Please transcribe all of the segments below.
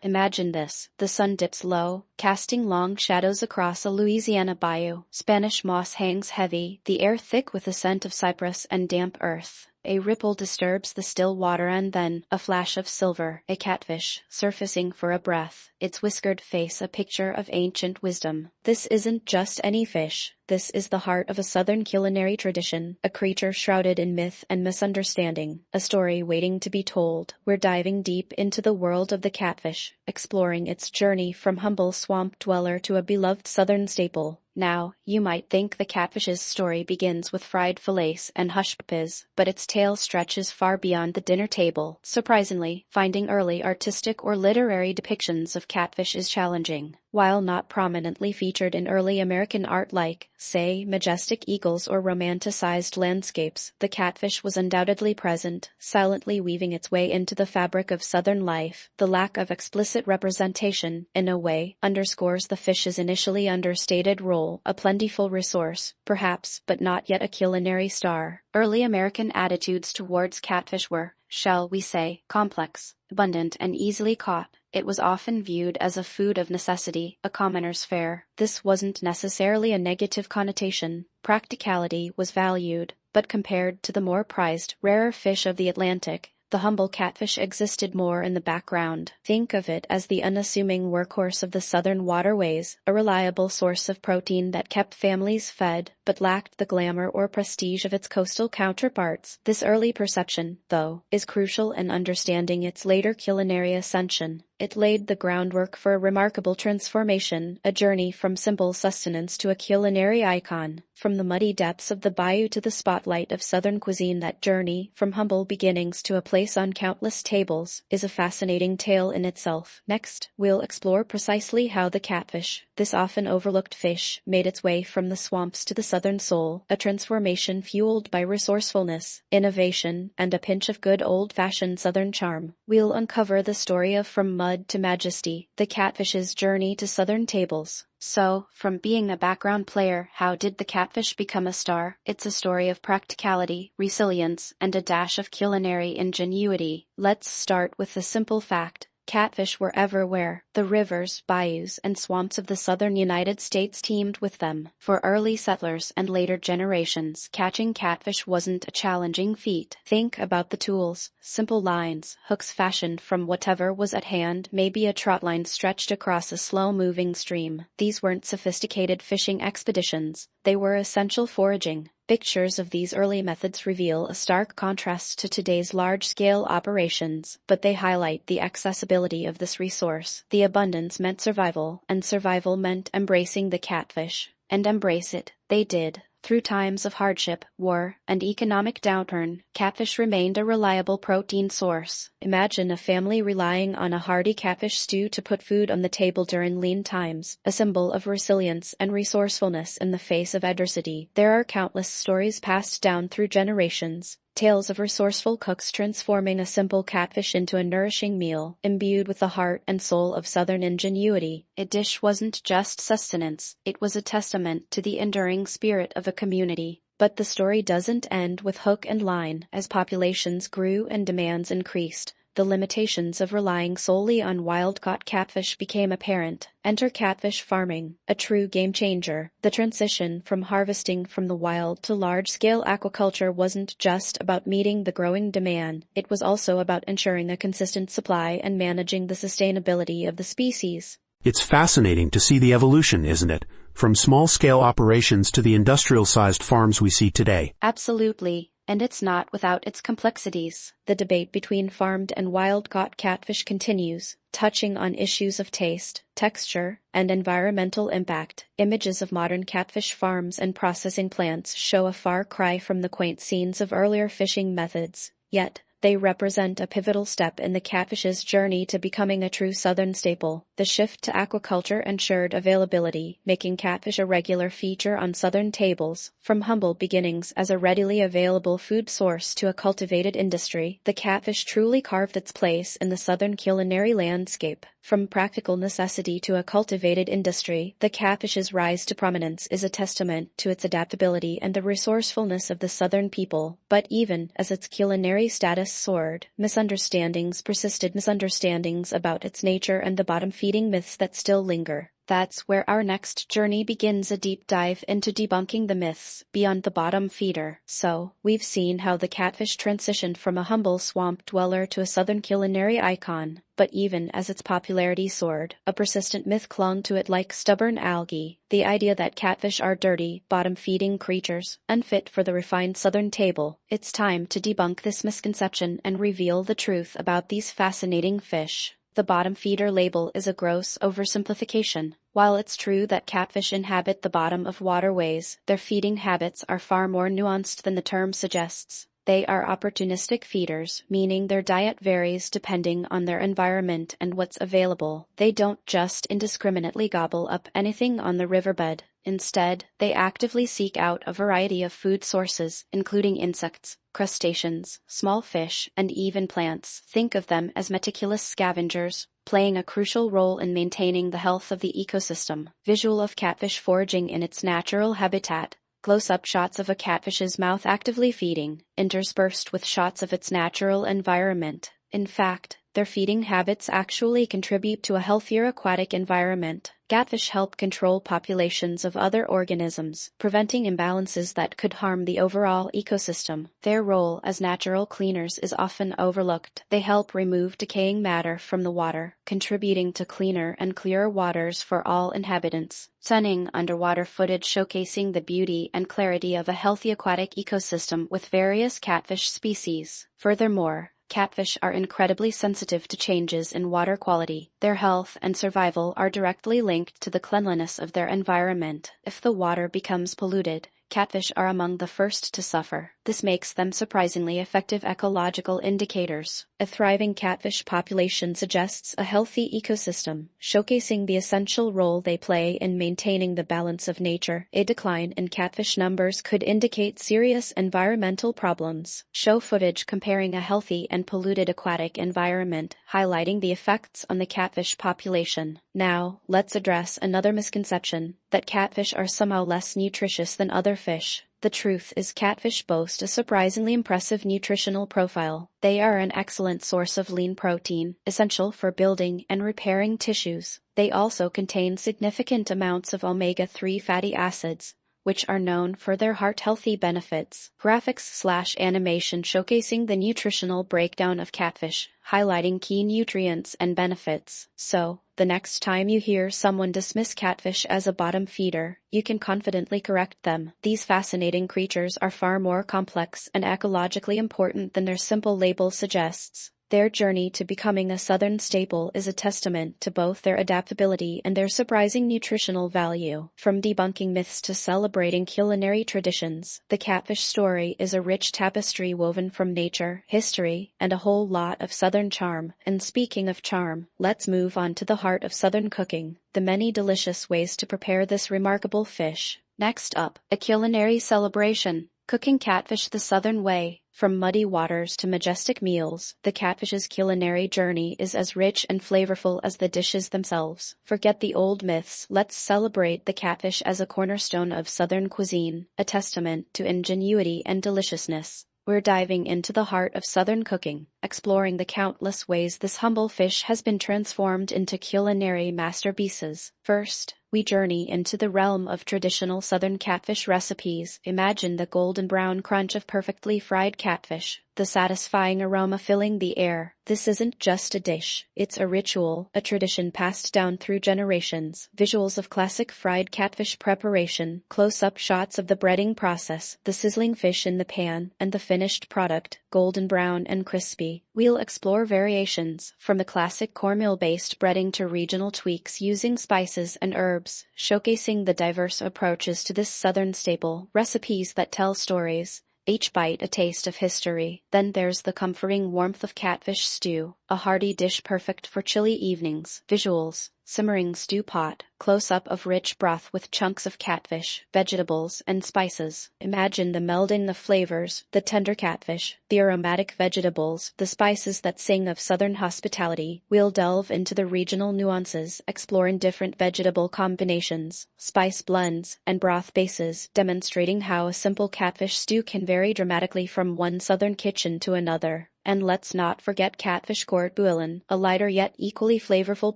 Imagine this. The sun dips low, casting long shadows across a Louisiana bayou. Spanish moss hangs heavy, the air thick with the scent of cypress and damp earth. A ripple disturbs the still water and then, a flash of silver, a catfish, surfacing for a breath, its whiskered face a picture of ancient wisdom. This isn't just any fish. This is the heart of a southern culinary tradition, a creature shrouded in myth and misunderstanding, a story waiting to be told. We're diving deep into the world of the catfish, exploring its journey from humble swamp dweller to a beloved southern staple. Now, you might think the catfish's story begins with fried fillets and hushpuppies, but its tale stretches far beyond the dinner table. Surprisingly, finding early artistic or literary depictions of catfish is challenging. While not prominently featured in early American art like, say, majestic eagles or romanticized landscapes, the catfish was undoubtedly present, silently weaving its way into the fabric of Southern life. The lack of explicit representation, in a way, underscores the fish's initially understated role, a plentiful resource, perhaps, but not yet a culinary star. Early American attitudes towards catfish were, shall we say, complex, abundant and easily caught. It was often viewed as a food of necessity, a commoner's fare. This wasn't necessarily a negative connotation. Practicality was valued, but compared to the more prized, rarer fish of the Atlantic, the humble catfish existed more in the background. Think of it as the unassuming workhorse of the southern waterways, a reliable source of protein that kept families fed, but lacked the glamour or prestige of its coastal counterparts. This early perception, though, is crucial in understanding its later culinary ascension. It laid the groundwork for a remarkable transformation, a journey from simple sustenance to a culinary icon. From the muddy depths of the bayou to the spotlight of southern cuisine, that journey, from humble beginnings to a place on countless tables, is a fascinating tale in itself. Next, we'll explore precisely how the catfish, this often overlooked fish, made its way from the swamps to the southern soul, a transformation fueled by resourcefulness, innovation, and a pinch of good old-fashioned southern charm. We'll uncover the story of From Mud to Majesty, the catfish's journey to southern tables. So, from being a background player, how did the catfish become a star? It's a story of practicality, resilience, and a dash of culinary ingenuity. Let's start with the simple fact. Catfish were everywhere. The rivers, bayous, and swamps of the southern United States teemed with them. For early settlers and later generations, catching catfish wasn't a challenging feat. Think about the tools. Simple lines, hooks fashioned from whatever was at hand, maybe a trot line stretched across a slow-moving stream. These weren't sophisticated fishing expeditions. They were essential foraging. Pictures of these early methods reveal a stark contrast to today's large-scale operations, but they highlight the accessibility of this resource. The abundance meant survival, and survival meant embracing the catfish. And embrace it, they did. Through times of hardship, war, and economic downturn, catfish remained a reliable protein source. Imagine a family relying on a hearty catfish stew to put food on the table during lean times, a symbol of resilience and resourcefulness in the face of adversity. There are countless stories passed down through generations. Tales of resourceful cooks transforming a simple catfish into a nourishing meal, imbued with the heart and soul of southern ingenuity. A dish wasn't just sustenance, it was a testament to the enduring spirit of a community. But the story doesn't end with hook and line. As populations grew and demands increased, the limitations of relying solely on wild-caught catfish became apparent. Enter catfish farming, a true game-changer. The transition from harvesting from the wild to large-scale aquaculture wasn't just about meeting the growing demand, it was also about ensuring a consistent supply and managing the sustainability of the species. It's fascinating to see the evolution, isn't it? From small-scale operations to the industrial-sized farms we see today. Absolutely. And it's not without its complexities. The debate between farmed and wild-caught catfish continues, touching on issues of taste, texture, and environmental impact. Images of modern catfish farms and processing plants show a far cry from the quaint scenes of earlier fishing methods. Yet, they represent a pivotal step in the catfish's journey to becoming a true southern staple. The shift to aquaculture ensured availability, making catfish a regular feature on southern tables. From humble beginnings as a readily available food source to a cultivated industry, the catfish truly carved its place in the southern culinary landscape. From practical necessity to a cultivated industry, the catfish's rise to prominence is a testament to its adaptability and the resourcefulness of the southern people. But even as its culinary status soared. Persisted misunderstandings about its nature and the bottom-feeding myths that still linger. That's where our next journey begins, a deep dive into debunking the myths beyond the bottom feeder. So, we've seen how the catfish transitioned from a humble swamp dweller to a southern culinary icon. But even as its popularity soared, a persistent myth clung to it like stubborn algae. The idea that catfish are dirty, bottom-feeding creatures, unfit for the refined southern table. It's time to debunk this misconception and reveal the truth about these fascinating fish. The bottom feeder label is a gross oversimplification. While it's true that catfish inhabit the bottom of waterways, their feeding habits are far more nuanced than the term suggests. They are opportunistic feeders, meaning their diet varies depending on their environment and what's available. They don't just indiscriminately gobble up anything on the riverbed. Instead, they actively seek out a variety of food sources, including insects, crustaceans, small fish, and even plants. Think of them as meticulous scavengers, playing a crucial role in maintaining the health of the ecosystem. Visual of catfish foraging in its natural habitat. Close-up shots of a catfish's mouth actively feeding, interspersed with shots of its natural environment. In fact, their feeding habits actually contribute to a healthier aquatic environment. Catfish help control populations of other organisms, preventing imbalances that could harm the overall ecosystem. Their role as natural cleaners is often overlooked. They help remove decaying matter from the water, contributing to cleaner and clearer waters for all inhabitants. Stunning underwater footage showcasing the beauty and clarity of a healthy aquatic ecosystem with various catfish species. Furthermore, catfish are incredibly sensitive to changes in water quality. Their health and survival are directly linked to the cleanliness of their environment. If the water becomes polluted, catfish are among the first to suffer. This makes them surprisingly effective ecological indicators. A thriving catfish population suggests a healthy ecosystem, showcasing the essential role they play in maintaining the balance of nature. A decline in catfish numbers could indicate serious environmental problems. Show footage comparing a healthy and polluted aquatic environment, highlighting the effects on the catfish population. Now, let's address another misconception, that catfish are somehow less nutritious than other fish. The truth is catfish boast a surprisingly impressive nutritional profile. They are an excellent source of lean protein, essential for building and repairing tissues. They also contain significant amounts of omega-3 fatty acids, which are known for their heart-healthy benefits. Graphics/animation showcasing the nutritional breakdown of catfish, highlighting key nutrients and benefits. So, the next time you hear someone dismiss catfish as a bottom feeder, you can confidently correct them. These fascinating creatures are far more complex and ecologically important than their simple label suggests. Their journey to becoming a southern staple is a testament to both their adaptability and their surprising nutritional value. From debunking myths to celebrating culinary traditions, the catfish story is a rich tapestry woven from nature, history, and a whole lot of southern charm. And speaking of charm, let's move on to the heart of southern cooking, the many delicious ways to prepare this remarkable fish. Next up, a culinary celebration. Cooking catfish the southern way. From muddy waters to majestic meals, the catfish's culinary journey is as rich and flavorful as the dishes themselves. Forget the old myths, let's celebrate the catfish as a cornerstone of southern cuisine, a testament to ingenuity and deliciousness. We're diving into the heart of southern cooking, exploring the countless ways this humble fish has been transformed into culinary masterpieces. First, we journey into the realm of traditional southern catfish recipes. Imagine the golden brown crunch of perfectly fried catfish, the satisfying aroma filling the air. This isn't just a dish, it's a ritual, a tradition passed down through generations. Visuals of classic fried catfish preparation, close-up shots of the breading process, the sizzling fish in the pan, and the finished product, golden brown and crispy. We'll explore variations, from the classic cornmeal-based breading to regional tweaks using spices and herbs, showcasing the diverse approaches to this southern staple. Recipes that tell stories, each bite a taste of history. Then there's the comforting warmth of catfish stew, a hearty dish perfect for chilly evenings. Visuals, simmering stew pot, close-up of rich broth with chunks of catfish, vegetables, and spices. Imagine the melding of flavors, the tender catfish, the aromatic vegetables, the spices that sing of southern hospitality. We'll delve into the regional nuances, exploring different vegetable combinations, spice blends, and broth bases, demonstrating how a simple catfish stew can vary dramatically from one southern kitchen to another. And let's not forget catfish court bouillon, a lighter yet equally flavorful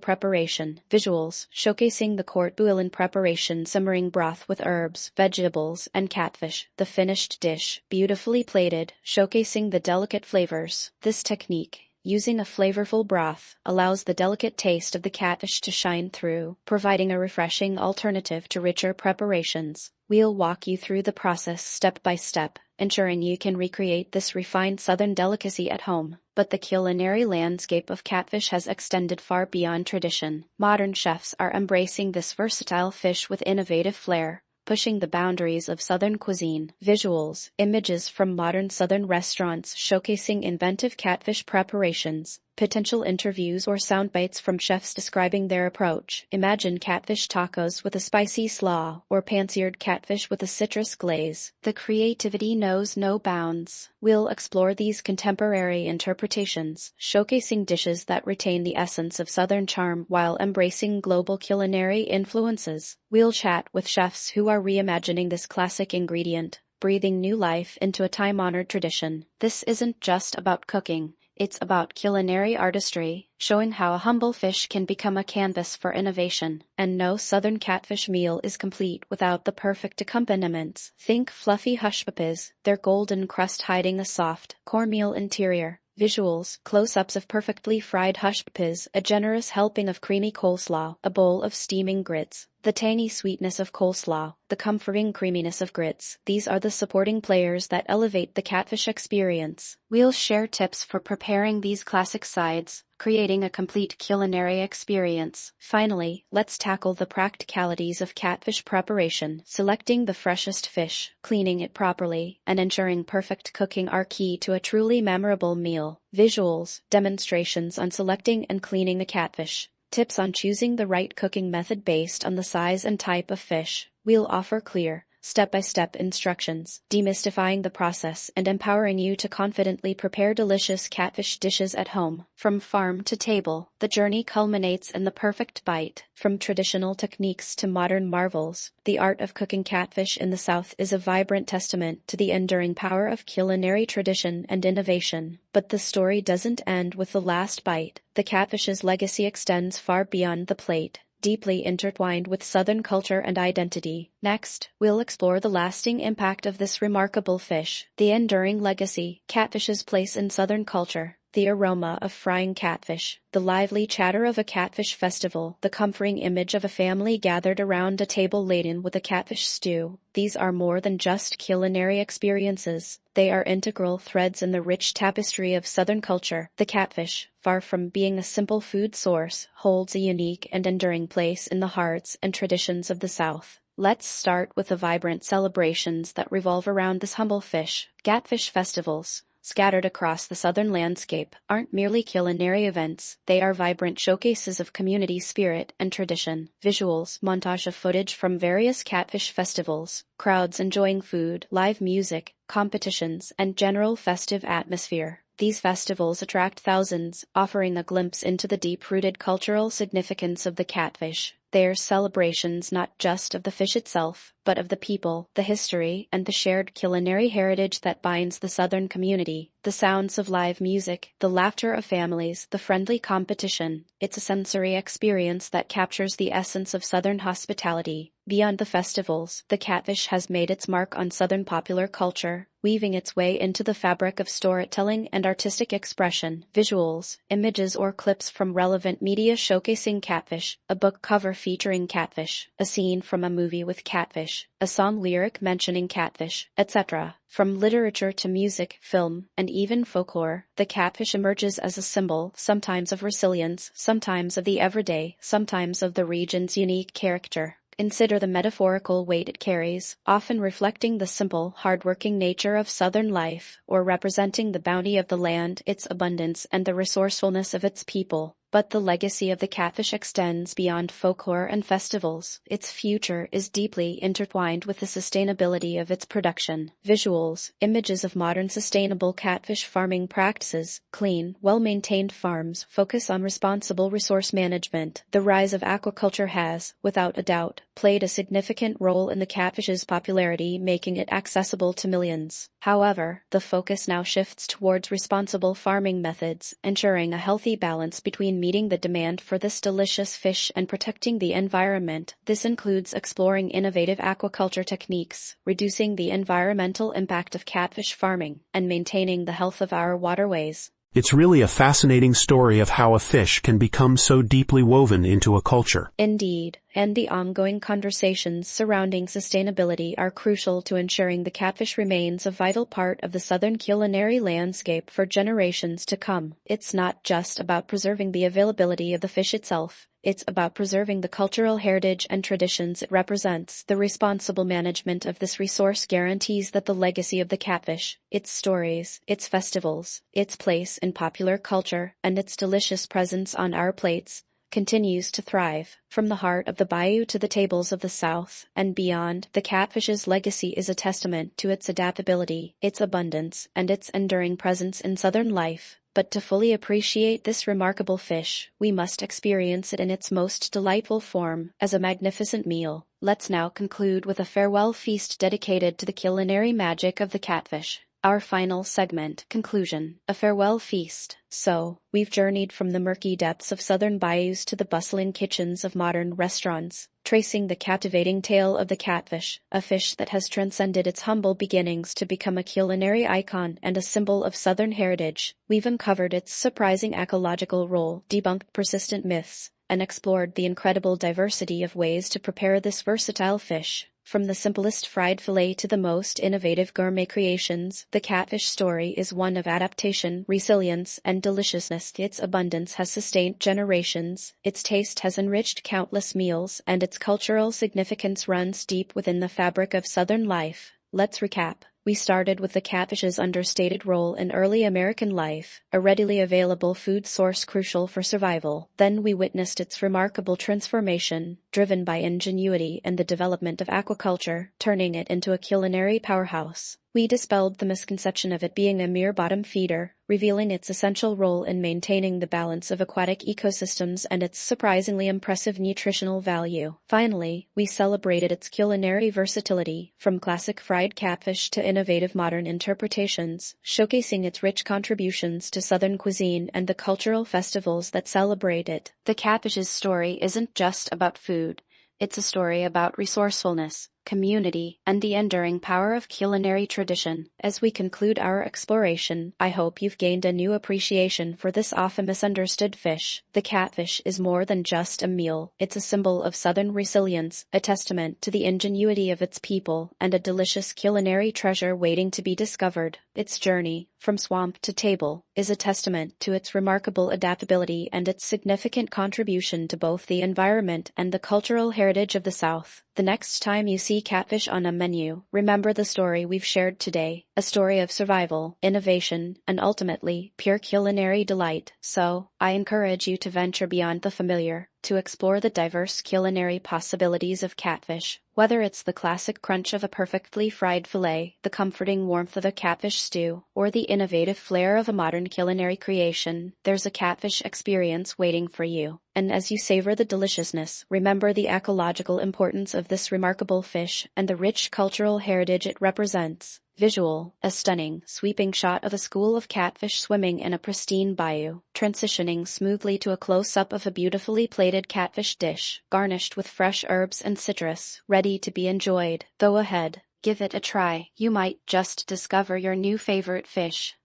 preparation. Visuals showcasing the court bouillon preparation, simmering broth with herbs, vegetables, and catfish. The finished dish, beautifully plated, showcasing the delicate flavors. This technique, using a flavorful broth, allows the delicate taste of the catfish to shine through, providing a refreshing alternative to richer preparations. We'll walk you through the process step by step, ensuring you can recreate this refined southern delicacy at home. But the culinary landscape of catfish has extended far beyond tradition. Modern chefs are embracing this versatile fish with innovative flair, pushing the boundaries of Southern cuisine. Visuals, images from modern Southern restaurants showcasing inventive catfish preparations, potential interviews or soundbites from chefs describing their approach. Imagine catfish tacos with a spicy slaw, or pan-seared catfish with a citrus glaze. The creativity knows no bounds. We'll explore these contemporary interpretations, showcasing dishes that retain the essence of Southern charm while embracing global culinary influences. We'll chat with chefs who are reimagining this classic ingredient, breathing new life into a time-honored tradition. This isn't just about cooking. It's about culinary artistry, showing how a humble fish can become a canvas for innovation. And no Southern catfish meal is complete without the perfect accompaniments. Think fluffy hushpuppies, their golden crust hiding a soft, cornmeal interior. Visuals, close-ups of perfectly fried hushpuppies, a generous helping of creamy coleslaw, a bowl of steaming grits. The tangy sweetness of coleslaw, the comforting creaminess of grits, these are the supporting players that elevate the catfish experience. We'll share tips for preparing these classic sides, creating a complete culinary experience. Finally, let's tackle the practicalities of catfish preparation. Selecting the freshest fish, cleaning it properly, and ensuring perfect cooking are key to a truly memorable meal. Visuals, demonstrations on selecting and cleaning the catfish. Tips on choosing the right cooking method based on the size and type of fish. We'll offer clear, step-by-step instructions, demystifying the process and empowering you to confidently prepare delicious catfish dishes at home. From farm to table, the journey culminates in the perfect bite. From traditional techniques to modern marvels, the art of cooking catfish in the South is a vibrant testament to the enduring power of culinary tradition and innovation. But the story doesn't end with the last bite. The catfish's legacy extends far beyond the plate, deeply intertwined with Southern culture and identity. Next, we'll explore the lasting impact of this remarkable fish, the enduring legacy, catfish's place in Southern culture. The aroma of frying catfish, the lively chatter of a catfish festival, the comforting image of a family gathered around a table laden with a catfish stew. These are more than just culinary experiences. They are integral threads in the rich tapestry of Southern culture. The catfish, far from being a simple food source, holds a unique and enduring place in the hearts and traditions of the South. Let's start with the vibrant celebrations that revolve around this humble fish. Catfish festivals, scattered across the Southern landscape, aren't merely culinary events. They are vibrant showcases of community spirit and tradition. Visuals, montage of footage from various catfish festivals, crowds enjoying food, live music, competitions, and general festive atmosphere. These festivals attract thousands, offering a glimpse into the deep-rooted cultural significance of the catfish. They are celebrations not just of the fish itself, but of the people, the history, and the shared culinary heritage that binds the Southern community. The sounds of live music, the laughter of families, the friendly competition. It's a sensory experience that captures the essence of Southern hospitality. Beyond the festivals, the catfish has made its mark on Southern popular culture, weaving its way into the fabric of storytelling and artistic expression. Visuals, images or clips from relevant media showcasing catfish, a book cover featuring catfish, a scene from a movie with catfish, a song lyric mentioning catfish, etc. From literature to music, film, and even folklore, the catfish emerges as a symbol, sometimes of resilience, sometimes of the everyday, sometimes of the region's unique character. Consider the metaphorical weight it carries, often reflecting the simple, hard-working nature of Southern life, or representing the bounty of the land, its abundance, and the resourcefulness of its people. But the legacy of the catfish extends beyond folklore and festivals. Its future is deeply intertwined with the sustainability of its production. Visuals, images of modern sustainable catfish farming practices, clean, well-maintained farms focus on responsible resource management. The rise of aquaculture has, without a doubt, played a significant role in the catfish's popularity, making it accessible to millions. However, the focus now shifts towards responsible farming methods, ensuring a healthy balance between meeting the demand for this delicious fish and protecting the environment. This includes exploring innovative aquaculture techniques, reducing the environmental impact of catfish farming, and maintaining the health of our waterways. It's really a fascinating story of how a fish can become so deeply woven into a culture. Indeed, and the ongoing conversations surrounding sustainability are crucial to ensuring the catfish remains a vital part of the southern culinary landscape for generations to come. It's not just about preserving the availability of the fish itself. It's about preserving the cultural heritage and traditions it represents. The responsible management of this resource guarantees that the legacy of the catfish, its stories, its festivals, its place in popular culture, and its delicious presence on our plates, continues to thrive. From the heart of the bayou to the tables of the South and beyond, the catfish's legacy is a testament to its adaptability, its abundance, and its enduring presence in southern life. But to fully appreciate this remarkable fish, we must experience it in its most delightful form, as a magnificent meal. Let's now conclude with a farewell feast dedicated to the culinary magic of the catfish. Our final segment, conclusion, a farewell feast. So, we've journeyed from the murky depths of southern bayous to the bustling kitchens of modern restaurants, tracing the captivating tale of the catfish, a fish that has transcended its humble beginnings to become a culinary icon and a symbol of southern heritage. We've uncovered its surprising ecological role, debunked persistent myths, and explored the incredible diversity of ways to prepare this versatile fish. From the simplest fried fillet to the most innovative gourmet creations, the catfish story is one of adaptation, resilience, and deliciousness. Its abundance has sustained generations, its taste has enriched countless meals, and its cultural significance runs deep within the fabric of Southern life. Let's recap. We started with the catfish's understated role in early American life, a readily available food source crucial for survival. Then we witnessed its remarkable transformation, driven by ingenuity and the development of aquaculture, turning it into a culinary powerhouse. We dispelled the misconception of it being a mere bottom feeder, revealing its essential role in maintaining the balance of aquatic ecosystems and its surprisingly impressive nutritional value. Finally, we celebrated its culinary versatility, from classic fried catfish to innovative modern interpretations, showcasing its rich contributions to Southern cuisine and the cultural festivals that celebrate it. The catfish's story isn't just about food. It's a story about resourcefulness, community, and the enduring power of culinary tradition. As we conclude our exploration, I hope you've gained a new appreciation for this often misunderstood fish. The catfish is more than just a meal. It's a symbol of Southern resilience, a testament to the ingenuity of its people, and a delicious culinary treasure waiting to be discovered. Its journey, from swamp to table, is a testament to its remarkable adaptability and its significant contribution to both the environment and the cultural heritage of the South. The next time you see catfish on a menu, remember the story we've shared today, a story of survival, innovation, and ultimately, pure culinary delight. So, I encourage you to venture beyond the familiar, to explore the diverse culinary possibilities of catfish. Whether it's the classic crunch of a perfectly fried fillet, the comforting warmth of a catfish stew, or the innovative flair of a modern culinary creation, there's a catfish experience waiting for you. And as you savor the deliciousness, remember the ecological importance of this remarkable fish and the rich cultural heritage it represents. Visual, a stunning, sweeping shot of a school of catfish swimming in a pristine bayou, transitioning smoothly to a close-up of a beautifully plated catfish dish, garnished with fresh herbs and citrus, ready to be enjoyed. Go ahead, give it a try. You might just discover your new favorite fish.